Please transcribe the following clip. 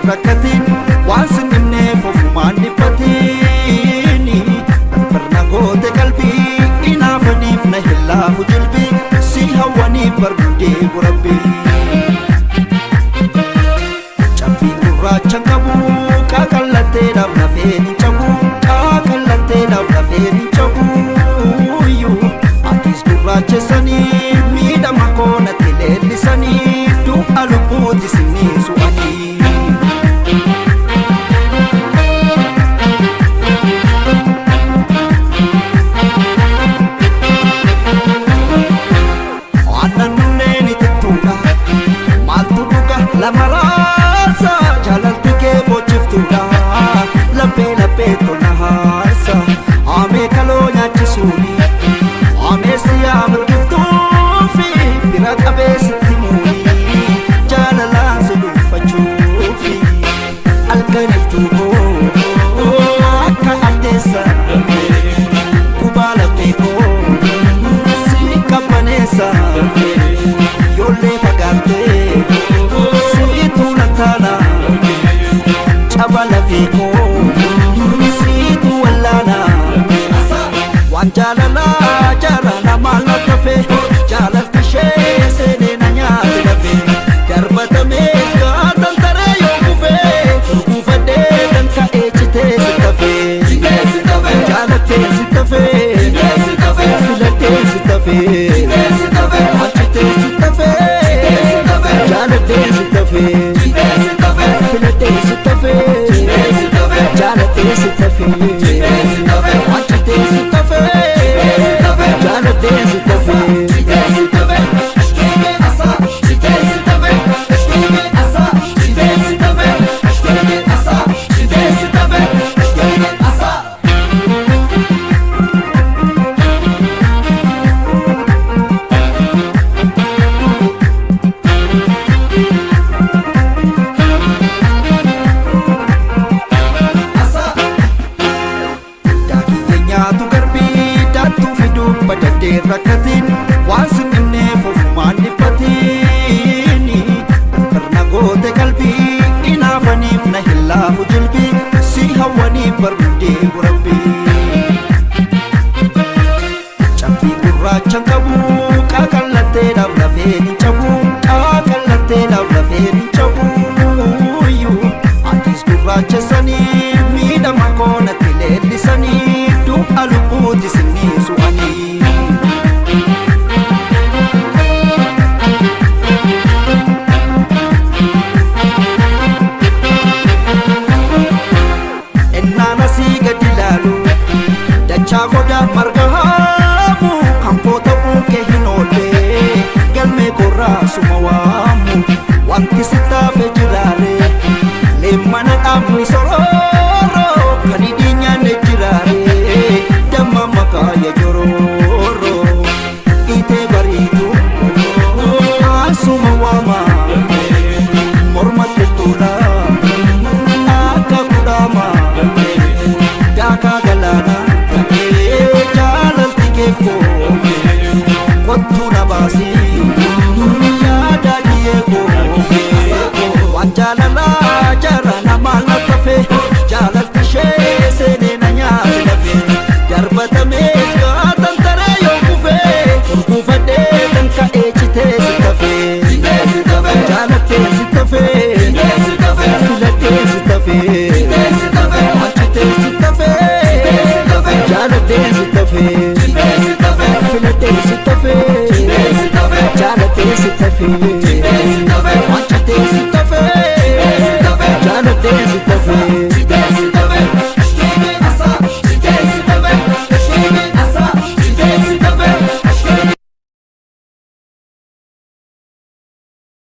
rakkatiin waan sinimneef ofumaan dhiphatini barna goote qalbii inaafaniif na hillaafu jilbii si hawwaniif barbudee gurabbii cabbii gurraachan qabu qaaqallatteedhaaf lafeen hin cabu qaaqallatteedhaaf lafeen hin cabu atis gurraachessanii miidhama koonatti leellisanii du'a lubbuuti sinii su'anii aannan nunneen itittuudha maaltu dhuga lama raasa jaalalti kee bochiftuudha laphee laphee tolna haarsa aamee kaloo nyaachisuuni aamee siyaa mirgiftuufi bira qabee sitti muuni jaalalaan si dhuunfachuufi alkaniftuu akka addeessa kubaa laphee koo si qabbaneessa ijoollee fagaatee si tuulan taana caba lafee koo si tuwallaana waan jaalalaa jaalala maal na tafe jaalalti ishee seenee na nyaate lafe darbatamee gaatan taree yoo kufee gurguufadhee kan ka'ee citee si tafee jaalattee si tafee filattee si tafee achitee si tafee jaalattee si tafee filattee si tafee jaalattee si tafee achitee si tafee jaalattee si tafee rakkatiin waan sinimneef ofumaan dhiphatini barna goote qalbii inaafaniif na hillaafu jilbii si hawwaniif barbudee gurabbii cabbii gurraachan qabu qaaqallatteedhaaf lafeen hin cabu qaaqallatteedhaaf lafeen hin cabu atis gurraachessanii miidhama koonatti leellisanii du'a lubbuuti sinii su'anii chagoda marga hamu kampoota buukee hin oolle galmee korraa suma waamu wanti sitaafe jiraare leemmana dhaabni sororo kan hidhii nyaanne jiraare damma makaaya jororo itee bariitu asuma waama mormatti tuula akka kudhaama daakaa galaana kottu na baasi yaada diyeeko waan jaalalaa jaarana maal na tafe jaalalti ishee seenee na nyaate lafe darbatamee gaatan taree yoo kufee gurguufadhee kan ka'ee citee si tafee jaalattee si tafee filattee si tafee achitee si tafee jaalattee si tafee filattee si tafee jaalattee si tafee achitee si tafee